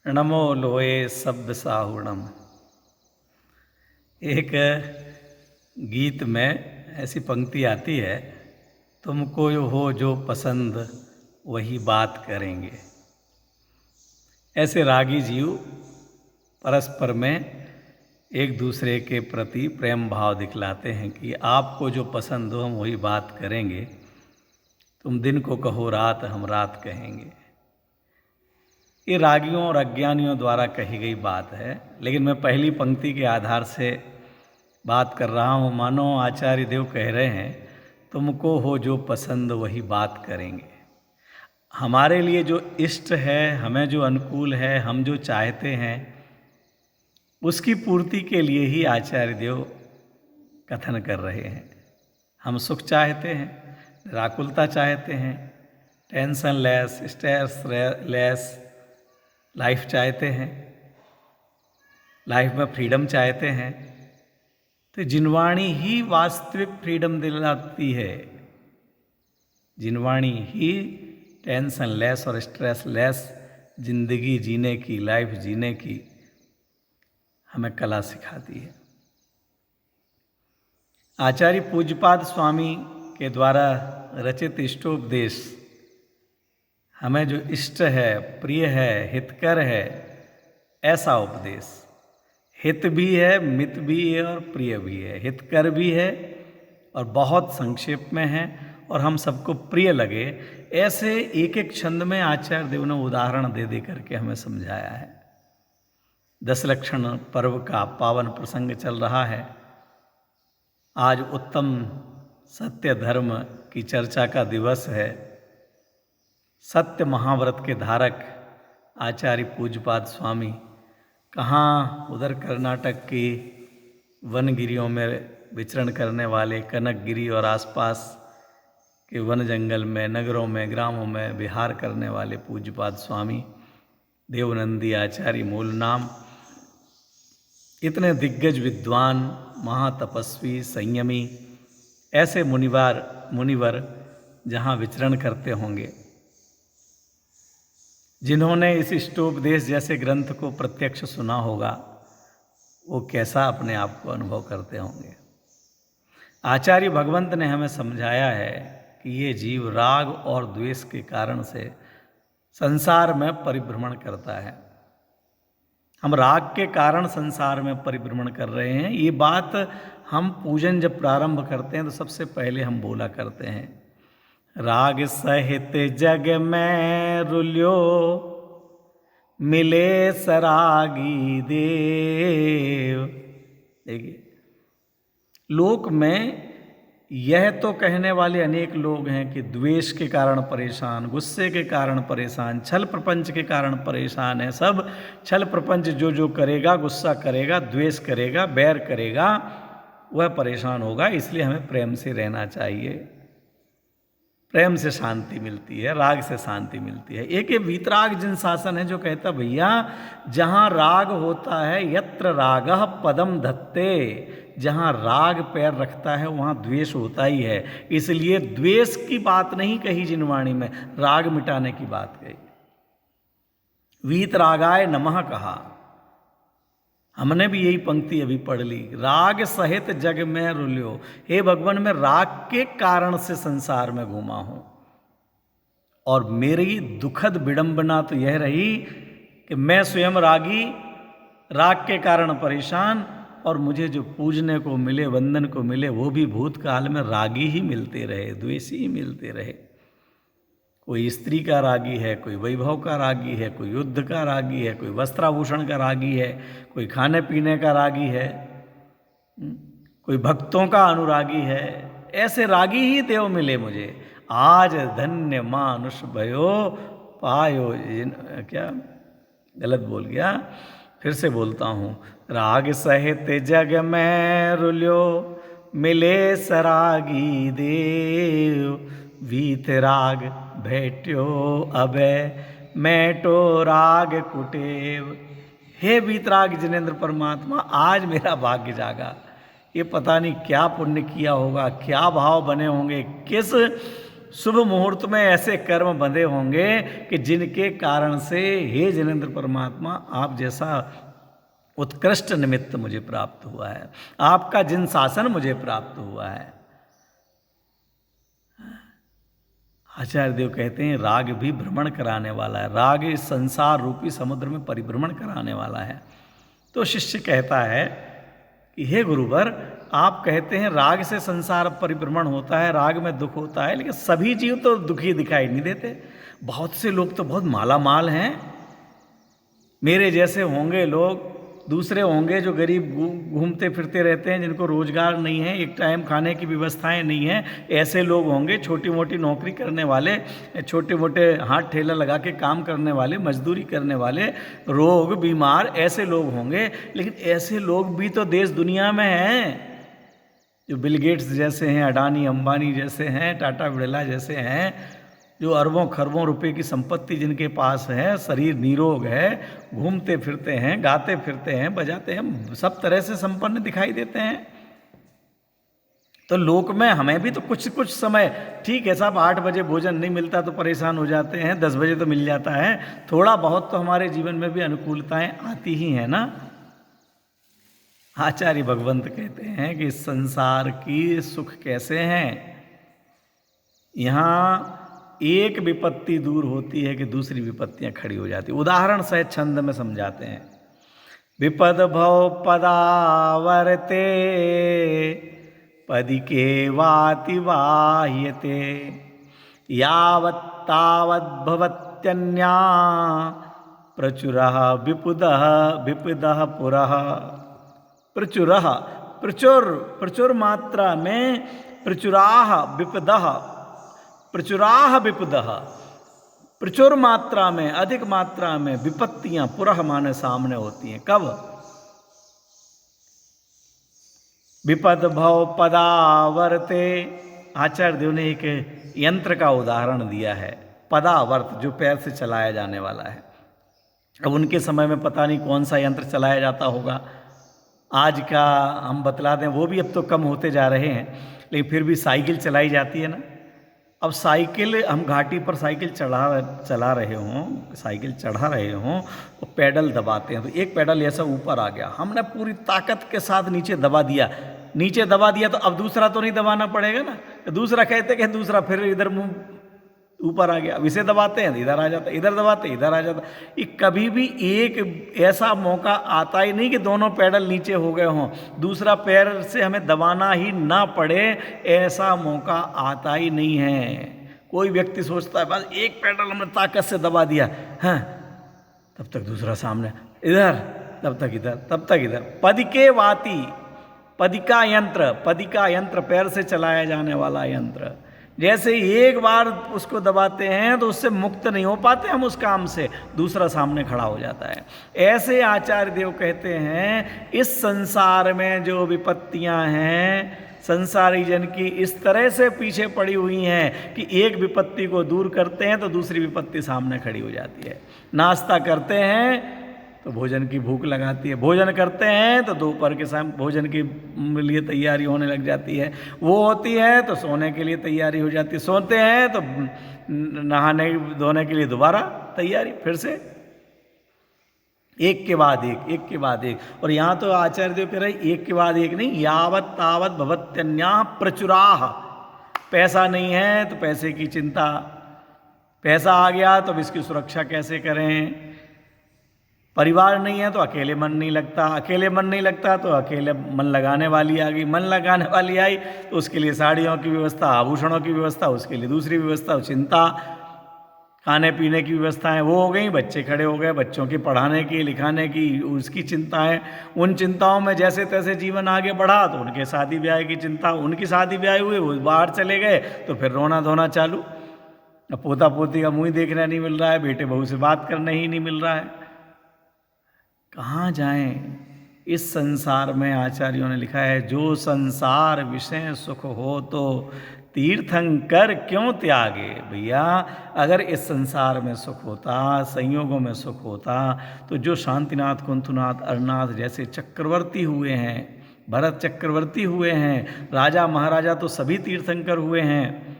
नमो लोए सब्द साहुणम। एक गीत में ऐसी पंक्ति आती है, तुमको हो जो पसंद वही बात करेंगे। ऐसे रागी जीव परस्पर में एक दूसरे के प्रति प्रेम भाव दिखलाते हैं कि आपको जो पसंद हो हम वही बात करेंगे। तुम दिन को कहो रात, हम रात कहेंगे। ये रागियों और अज्ञानियों द्वारा कही गई बात है, लेकिन मैं पहली पंक्ति के आधार से बात कर रहा हूँ। मानो आचार्य देव कह रहे हैं, तुमको हो जो पसंद वही बात करेंगे। हमारे लिए जो इष्ट है, हमें जो अनुकूल है, हम जो चाहते हैं, उसकी पूर्ति के लिए ही आचार्य देव कथन कर रहे हैं। हम सुख चाहते हैं, निराकुलता चाहते हैं, tension less, stress less life चाहते हैं, लाइफ में फ्रीडम चाहते हैं। तो जिनवाणी ही वास्तविक फ्रीडम दिलाती है। जिनवाणी ही टेंशन लेस और स्ट्रेस लेस जिंदगी जीने की, लाइफ जीने की हमें कला सिखाती है। आचार्य पूज्यपाद स्वामी के द्वारा रचित इष्टोपदेश हमें जो इष्ट है, प्रिय है, हितकर है, ऐसा उपदेश हित भी है, मित भी है और प्रिय भी है। हितकर भी है और बहुत संक्षेप में है और हम सबको प्रिय लगे, ऐसे एक एक छंद में आचार्य देव ने उदाहरण दे दे करके हमें समझाया है। दशलक्षण पर्व का पावन प्रसंग चल रहा है। आज उत्तम सत्य धर्म की चर्चा का दिवस है। सत्य महाव्रत के धारक आचार्य पूज्यपाद स्वामी कहाँ उधर कर्नाटक की वनगिरियों में विचरण करने वाले, कनकगिरी और आसपास के वन जंगल में, नगरों में, ग्रामों में विहार करने वाले पूज्यपाद स्वामी देवनंदी आचार्य मूल नाम, इतने दिग्गज विद्वान, महातपस्वी, संयमी, ऐसे मुनिवर जहाँ विचरण करते होंगे, जिन्होंने इस इष्टोपदेश जैसे ग्रंथ को प्रत्यक्ष सुना होगा, वो कैसा अपने आप को अनुभव करते होंगे। आचार्य भगवंत ने हमें समझाया है कि ये जीव राग और द्वेष के कारण से संसार में परिभ्रमण करता है। हम राग के कारण संसार में परिभ्रमण कर रहे हैं। ये बात हम पूजन जब प्रारंभ करते हैं तो सबसे पहले हम बोला करते हैं, राग सहित जग में रुल्यो, मिले सरागी देव। देखिए, लोक में यह तो कहने वाले अनेक लोग हैं कि द्वेष के कारण परेशान, गुस्से के कारण परेशान, छल प्रपंच के कारण परेशान है। सब छल प्रपंच जो करेगा, गुस्सा करेगा, द्वेष करेगा, बैर करेगा, वह परेशान होगा। इसलिए हमें प्रेम से रहना चाहिए। प्रेम से शांति मिलती है, राग से शांति मिलती है। एक ये वीतराग जिन शासन है जो कहता भैया जहाँ राग होता है, यत्र रागः पदम धत्ते, जहाँ राग पैर रखता है वहाँ द्वेष होता ही है। इसलिए द्वेष की बात नहीं कही जिनवाणी में, राग मिटाने की बात कही। वीतरागाय नमः कहा। हमने भी यही पंक्ति अभी पढ़ ली, राग सहित जग में रुल्यो। हे भगवान, मैं राग के कारण से संसार में घूमा हूं और मेरी दुखद विडंबना तो यह रही कि मैं स्वयं रागी, राग के कारण परेशान, और मुझे जो पूजने को मिले, वंदन को मिले, वो भी भूतकाल में रागी ही मिलते रहे, द्वेषी ही मिलते रहे। कोई स्त्री का रागी है, कोई वैभव का रागी है, कोई युद्ध का रागी है, कोई वस्त्राभूषण का रागी है, कोई खाने पीने का रागी है, कोई भक्तों का अनुरागी है। ऐसे रागी ही देव मिले मुझे। आज धन्य मानुष भयो पायो, क्या गलत बोल गया, फिर से बोलता हूँ, राग सहित जग में रुल्यो, मिले सरागी देव, वीत राग भेट्यो अभय, मैटो राग कुटेव। हे वीतराग जिनेन्द्र परमात्मा, आज मेरा भाग्य जागा। ये पता नहीं क्या पुण्य किया होगा, क्या भाव बने होंगे, किस शुभ मुहूर्त में ऐसे कर्म बंधे होंगे कि जिनके कारण से हे जिनेंद्र परमात्मा आप जैसा उत्कृष्ट निमित्त मुझे प्राप्त हुआ है, आपका जिन शासन मुझे प्राप्त हुआ है। आचार्य देव कहते हैं राग भी भ्रमण कराने वाला है, राग इस संसार रूपी समुद्र में परिभ्रमण कराने वाला है। तो शिष्य कहता है कि हे गुरुवर, आप कहते हैं राग से संसार परिभ्रमण होता है, राग में दुख होता है, लेकिन सभी जीव तो दुखी दिखाई नहीं देते। बहुत से लोग तो बहुत माला माल हैं, मेरे जैसे होंगे लोग, दूसरे होंगे जो गरीब घूमते फिरते रहते हैं, जिनको रोजगार नहीं है, एक टाइम खाने की व्यवस्थाएं नहीं है, ऐसे लोग होंगे। छोटी मोटी नौकरी करने वाले, छोटे मोटे हाथ ठेला लगा के काम करने वाले, मजदूरी करने वाले, रोग बीमार, ऐसे लोग होंगे। लेकिन ऐसे लोग भी तो देश दुनिया में हैं, जो बिल गेट्स जैसे हैं, अडानी अंबानी जैसे हैं, टाटा बिरला जैसे हैं, जो अरबों खरबों रुपए की संपत्ति जिनके पास है, शरीर निरोग है, घूमते फिरते हैं, गाते फिरते हैं, बजाते हैं, सब तरह से संपन्न दिखाई देते हैं। तो लोक में हमें भी तो कुछ कुछ समय ठीक है साहब, 8 बजे भोजन नहीं मिलता तो परेशान हो जाते हैं, 10 बजे तो मिल जाता है, थोड़ा बहुत तो हमारे जीवन में भी अनुकूलताएं आती ही हैं ना। आचार्य भगवंत कहते हैं कि संसार की सुख कैसे हैं, यहाँ एक विपत्ति दूर होती है कि दूसरी विपत्तियां खड़ी हो जाती। उदाहरण सहित छंद में समझाते हैं। विपद भव पदावर्ते पदिके वाति वाह्यते यावत्तावद् भवत्यन्या प्रचुरः विपुदः विपुदः पुरः। प्रचुरः प्रचुर मात्रा में, प्रचुराः विपदः प्रचुराह विपदः, प्रचुर मात्रा में, अधिक मात्रा में विपत्तियां पुरः माने सामने होती हैं। कब? विपद भव पदावर्ते। आचार्य देव ने एक यंत्र का उदाहरण दिया है, पदावर्त, जो पैर से चलाया जाने वाला है। अब उनके समय में पता नहीं कौन सा यंत्र चलाया जाता होगा, आज का हम बतला दें, वो भी अब तो कम होते जा रहे हैं, लेकिन फिर भी साइकिल चलाई जाती है ना। अब साइकिल, हम घाटी पर साइकिल चला रहे हों, साइकिल चढ़ा रहे हों, तो पैडल दबाते हैं, तो एक पैडल ऐसा ऊपर आ गया, हमने पूरी ताकत के साथ नीचे दबा दिया, तो अब दूसरा तो नहीं दबाना पड़ेगा ना। तो दूसरा कहते कि दूसरा फिर इधर मुंह ऊपर आ गया, अब इसे दबाते हैं इधर आ जाता, इधर दबाते इधर आ जाता। ये कभी भी एक ऐसा मौका आता ही नहीं कि दोनों पैडल नीचे हो गए हों, दूसरा पैर से हमें दबाना ही ना पड़े, ऐसा मौका आता ही नहीं है। कोई व्यक्ति सोचता है बस एक पैडल हमने ताकत से दबा दिया, हाँ, तब तक दूसरा सामने, इधर, तब तक इधर, तब तक इधर। पदिके वाति, पदिका यंत्र, पैर से चलाया जाने वाला यंत्र। जैसे ही एक बार उसको दबाते हैं तो उससे मुक्त नहीं हो पाते हम उस काम से, दूसरा सामने खड़ा हो जाता है। ऐसे आचार्य देव कहते हैं इस संसार में जो विपत्तियां हैं, संसारी जन की इस तरह से पीछे पड़ी हुई हैं कि एक विपत्ति को दूर करते हैं तो दूसरी विपत्ति सामने खड़ी हो जाती है। नाश्ता करते हैं तो भोजन की भूख लगाती है, भोजन करते हैं तो दोपहर के समय भोजन के लिए तैयारी होने लग जाती है, वो होती है तो सोने के लिए तैयारी हो जाती है, सोते हैं तो नहाने धोने के लिए दोबारा तैयारी, फिर से एक के बाद एक। और यहाँ तो आचार्य देव कह रहे एक के बाद एक नहीं, यावत तावत भवत्यन्या प्रचुराह। पैसा नहीं है तो पैसे की चिंता, पैसा आ गया तो अब इसकी सुरक्षा कैसे करें, परिवार नहीं है तो अकेले मन नहीं लगता, तो अकेले मन लगाने वाली आ गई, मन लगाने वाली आई तो उसके लिए साड़ियों की व्यवस्था, आभूषणों की व्यवस्था, उसके लिए दूसरी व्यवस्था, चिंता, खाने पीने की व्यवस्थाएं वो हो गई, बच्चे खड़े हो गए, बच्चों की पढ़ाने की लिखाने की उसकी चिंताएं, उन चिंताओं में जैसे तैसे जीवन आगे बढ़ा तो उनके शादी ब्याह की चिंता, उनकी शादी ब्याह हुई, वो बाहर चले गए तो फिर रोना धोना चालू, अब पोता पोती का मुँह देखना नहीं मिल रहा है, बेटे बहू से बात करना ही नहीं मिल रहा है, कहाँ जाएं। इस संसार में आचार्यों ने लिखा है जो संसार विषय सुख हो तो तीर्थंकर क्यों त्यागे। भैया अगर इस संसार में सुख होता, संयोगों में सुख होता, तो जो शांतिनाथ, कुंथुनाथ, अरनाथ जैसे चक्रवर्ती हुए हैं, भरत चक्रवर्ती हुए हैं, राजा महाराजा तो सभी तीर्थंकर हुए हैं,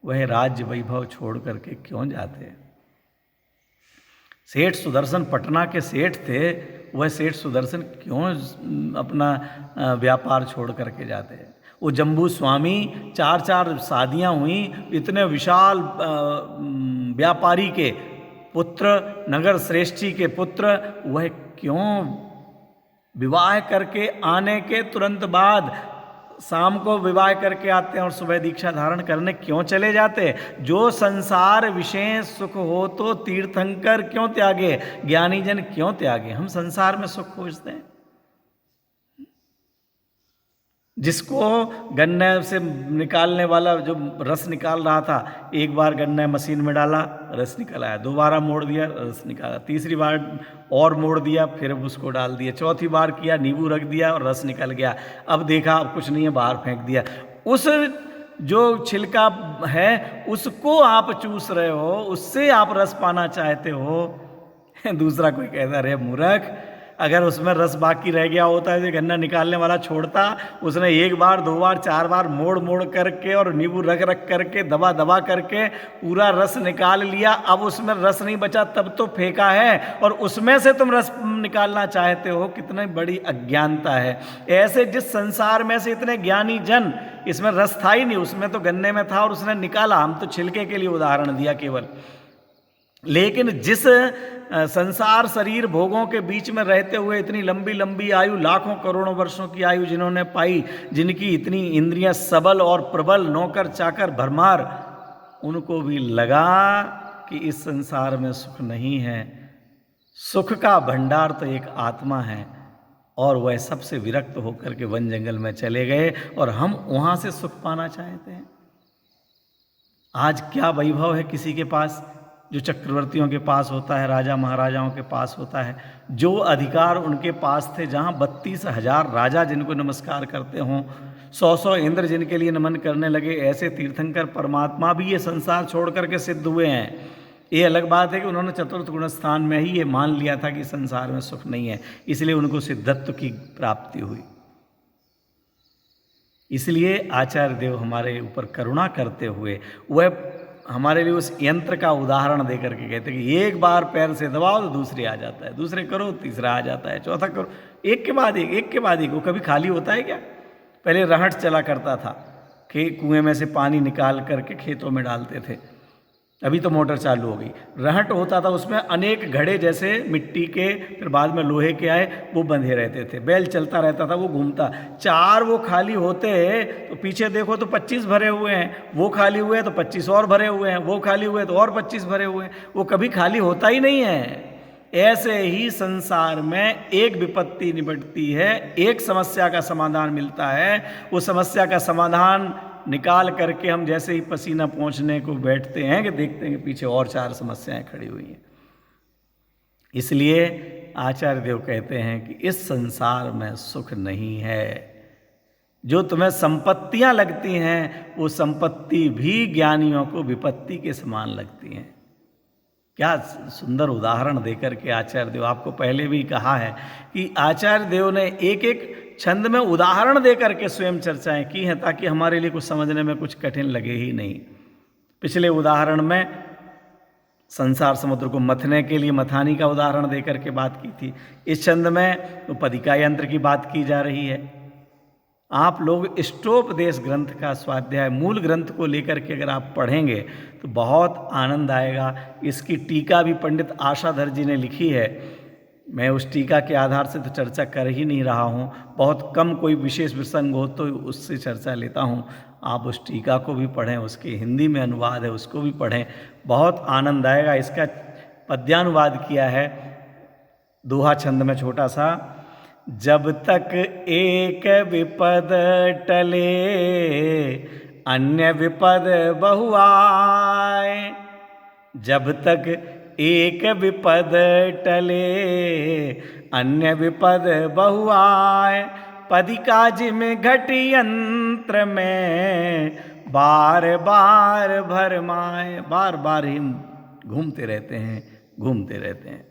वह राज्य वैभव छोड़ करके क्यों जाते? सेठ सुदर्शन पटना के सेठ थे, वह सेठ सुदर्शन क्यों अपना व्यापार छोड़ करके जाते? वो जम्बू स्वामी 4-4 शादियां हुई, इतने विशाल व्यापारी के पुत्र, नगर श्रेष्ठी के पुत्र, वह क्यों विवाह करके आने के तुरंत बाद शाम को विवाह करके आते हैं और सुबह दीक्षा धारण करने क्यों चले जाते? जो संसार विषय सुख हो तो तीर्थंकर क्यों त्यागे, ज्ञानी जन क्यों त्यागे? हम संसार में सुख खोजते हैं। जिसको गन्ने से निकालने वाला जो रस निकाल रहा था, एक बार गन्ना मशीन में डाला, रस निकल आया, दोबारा मोड़ दिया, रस निकाला, तीसरी बार और मोड़ दिया, फिर उसको डाल दिया, चौथी बार किया, नींबू रख दिया और रस निकल गया। अब देखा अब कुछ नहीं है, बाहर फेंक दिया। उस जो छिलका है उसको आप चूस रहे हो, उससे आप रस पाना चाहते हो। दूसरा कोई कहता रहे मूर्ख, अगर उसमें रस बाकी रह गया होता है, गन्ना निकालने वाला छोड़ता, उसने 1 बार 2 बार 4 बार मोड़ मोड़ करके और नींबू रख रख करके दबा दबा करके पूरा रस निकाल लिया, अब उसमें रस नहीं बचा तब तो फेंका है और उसमें से तुम रस निकालना चाहते हो। कितनी बड़ी अज्ञानता है। ऐसे जिस संसार में से इतने ज्ञानी जन, इसमें रस था ही नहीं, उसमें तो गन्ने में था और उसने निकाला। हम तो छिलके के लिए उदाहरण दिया केवल। लेकिन जिस संसार शरीर भोगों के बीच में रहते हुए इतनी लंबी लंबी आयु, लाखों करोड़ों वर्षों की आयु जिन्होंने पाई, जिनकी इतनी इंद्रियां सबल और प्रबल, नौकर चाकर भरमार, उनको भी लगा कि इस संसार में सुख नहीं है। सुख का भंडार तो एक आत्मा है और वह सबसे विरक्त होकर के वन जंगल में चले गए और हम वहां से सुख पाना चाहते हैं। आज क्या वैभव है किसी के पास? जो चक्रवर्तियों के पास होता है, राजा महाराजाओं के पास होता है, जो अधिकार उनके पास थे, जहाँ 32,000 राजा जिनको नमस्कार करते हों, 100 इंद्र जिनके लिए नमन करने लगे, ऐसे तीर्थंकर परमात्मा भी ये संसार छोड़ करके सिद्ध हुए हैं। ये अलग बात है कि उन्होंने चतुर्थ गुण स्थान में ही ये मान लिया था कि संसार में सुख नहीं है, इसलिए उनको सिद्धत्व की प्राप्ति हुई। इसलिए आचार्य देव हमारे ऊपर करुणा करते हुए वह हमारे लिए उस यंत्र का उदाहरण देकर के कहते हैं कि एक बार पैर से दबाओ तो दूसरे आ जाता है, दूसरे करो तीसरा आ जाता है, चौथा करो, एक के बाद एक। वो कभी खाली होता है क्या? पहले रहट चला करता था कि कुएं में से पानी निकाल करके खेतों में डालते थे, अभी तो मोटर चालू हो गई। रहट होता था, उसमें अनेक घड़े जैसे मिट्टी के, फिर बाद में लोहे के आए, वो बंधे रहते थे, बैल चलता रहता था, वो घूमता। 4 वो खाली होते तो पीछे देखो तो 25 भरे हुए हैं, वो खाली हुए तो 25 और भरे हुए हैं, वो खाली हुए तो और 25 भरे हुए हैं, वो कभी खाली होता ही नहीं है। ऐसे ही संसार में एक विपत्ति निपटती है, एक समस्या का समाधान मिलता है, वो समस्या का समाधान निकाल करके हम जैसे ही पसीना पहुंचने को बैठते हैं कि देखते हैं कि पीछे और 4 समस्याएं खड़ी हुई हैं। इसलिए आचार्य देव कहते हैं कि इस संसार में सुख नहीं है। जो तुम्हें संपत्तियां लगती हैं, वो संपत्ति भी ज्ञानियों को विपत्ति के समान लगती हैं। क्या सुंदर उदाहरण देकर के आचार्य देव, आपको पहले भी कहा है कि आचार्य देव ने एक एक छंद में उदाहरण देकर के स्वयं चर्चाएं की हैं ताकि हमारे लिए कुछ समझने में कुछ कठिन लगे ही नहीं। पिछले उदाहरण में संसार समुद्र को मथने के लिए मथानी का उदाहरण देकर के बात की थी। इस छंद में तो पदिका यंत्र की बात की जा रही है। आप लोग इष्टोपदेश ग्रंथ का स्वाध्याय, मूल ग्रंथ को लेकर के अगर आप पढ़ेंगे तो बहुत आनंद आएगा। इसकी टीका भी पंडित आशाधर जी ने लिखी है। मैं उस टीका के आधार से तो चर्चा कर ही नहीं रहा हूँ, बहुत कम कोई विशेष प्रसंग हो तो उससे चर्चा लेता हूँ। आप उस टीका को भी पढ़ें, उसके हिंदी में अनुवाद है उसको भी पढ़ें, बहुत आनंद आएगा। इसका पद्यानुवाद किया है दोहा छंद में छोटा सा। जब तक एक विपद टले अन्य विपद बहु आए, जब तक एक विपद टले अन्य विपद बहु आए, पदिका जिम घटी यंत्र में बार बार भरमाए। बार बार ही घूमते रहते हैं।